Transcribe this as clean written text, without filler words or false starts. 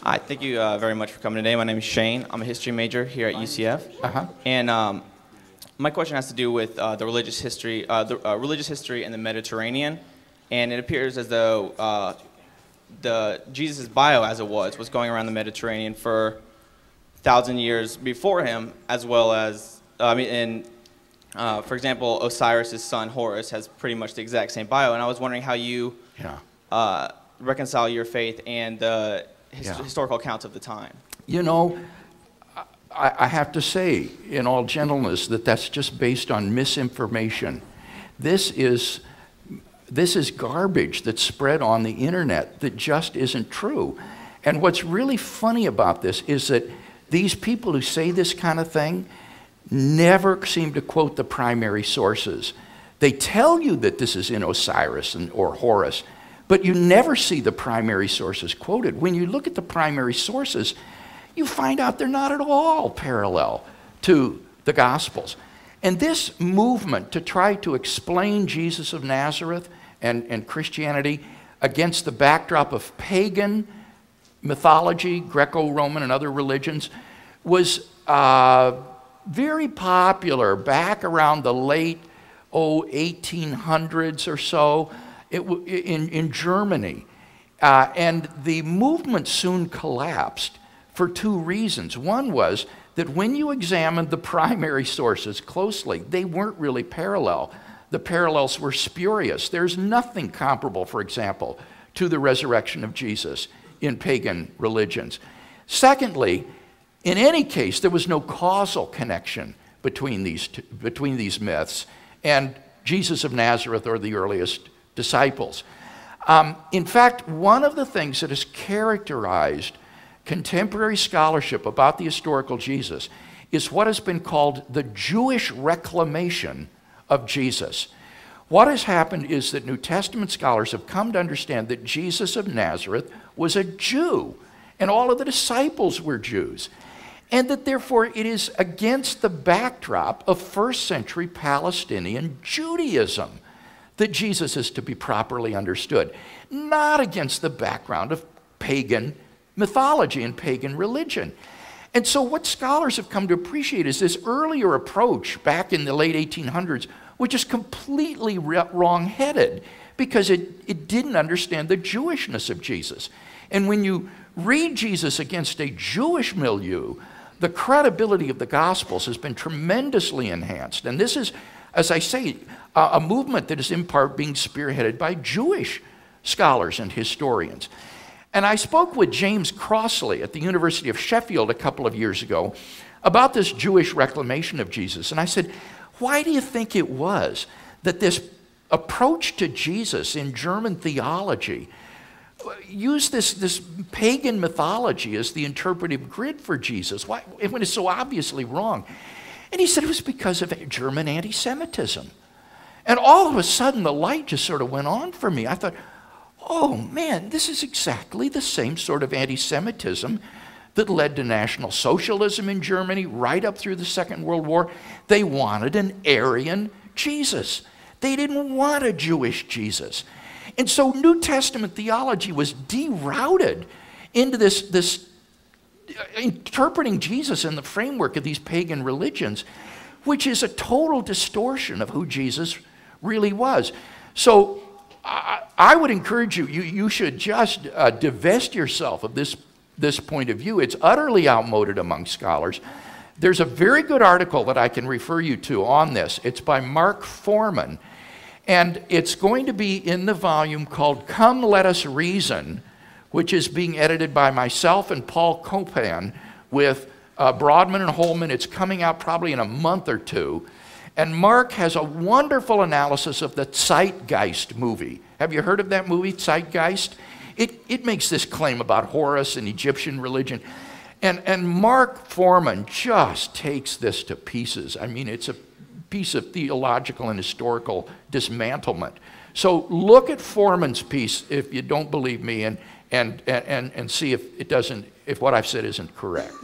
Hi, thank you very much for coming today. My name is Shane. I'm a history major here at UCF. And my question has to do with the religious history in the Mediterranean. And it appears as though Jesus' bio, as it was going around the Mediterranean for 1,000 years before him, as well as, for example, Osiris' son, Horus, has pretty much the exact same bio. And I was wondering how you reconcile your faith and the historical accounts of the time. You know, I have to say, in all gentleness, that that's just based on misinformation. This is garbage that's spread on the internet that just isn't true. And what's really funny about this is that these people who say this kind of thing never seem to quote the primary sources. They tell you that this is in Osiris or Horus, but you never see the primary sources quoted. When you look at the primary sources, you find out they're not at all parallel to the Gospels. And this movement to try to explain Jesus of Nazareth and Christianity against the backdrop of pagan mythology, Greco-Roman and other religions, was very popular back around the late 1800s or so in Germany. And the movement soon collapsed for two reasons. One was that when you examined the primary sources closely, they weren't really parallel. The parallels were spurious. There's nothing comparable, for example, to the resurrection of Jesus in pagan religions. Secondly, in any case, there was no causal connection between these myths and Jesus of Nazareth or the earliest disciples. In fact, one of the things that has characterized contemporary scholarship about the historical Jesus is what has been called the Jewish reclamation of Jesus. What has happened is that New Testament scholars have come to understand that Jesus of Nazareth was a Jew, and all of the disciples were Jews, and that therefore it is against the backdrop of first century Palestinian Judaism that Jesus is to be properly understood, not against the background of pagan mythology and pagan religion. And so what scholars have come to appreciate is this earlier approach back in the late 1800s, which is completely wrong-headed because it didn't understand the Jewishness of Jesus. And when you read Jesus against a Jewish milieu, the credibility of the Gospels has been tremendously enhanced. And this is, as I say, a movement that is in part being spearheaded by Jewish scholars and historians. And I spoke with James Crossley at the University of Sheffield a couple of years ago about this Jewish reclamation of Jesus. And I said, why do you think it was that this approach to Jesus in German theology used this pagan mythology as the interpretive grid for Jesus? Why, when it's so obviously wrong? And he said it was because of German anti-Semitism. And all of a sudden, the light just sort of went on for me. I thought, oh man, this is exactly the same sort of anti-Semitism that led to National Socialism in Germany right up through the Second World War. They wanted an Aryan Jesus. They didn't want a Jewish Jesus. And so New Testament theology was derouted into this interpreting Jesus in the framework of these pagan religions, which is a total distortion of who Jesus really was. So I would encourage you, you should just divest yourself of this point of view. It's utterly outmoded among scholars. There's a very good article that I can refer you to on this. It's by Mark Foreman, and it's going to be in the volume called Come Let Us Reason, which is being edited by myself and Paul Copan with Broadman and Holman. It's coming out probably in a month or two. And Mark has a wonderful analysis of the Zeitgeist movie. Have you heard of that movie, Zeitgeist? It makes this claim about Horus and Egyptian religion. And Mark Foreman just takes this to pieces. I mean, it's a piece of theological and historical dismantlement. So look at Foreman's piece if you don't believe me and see if what I've said isn't correct.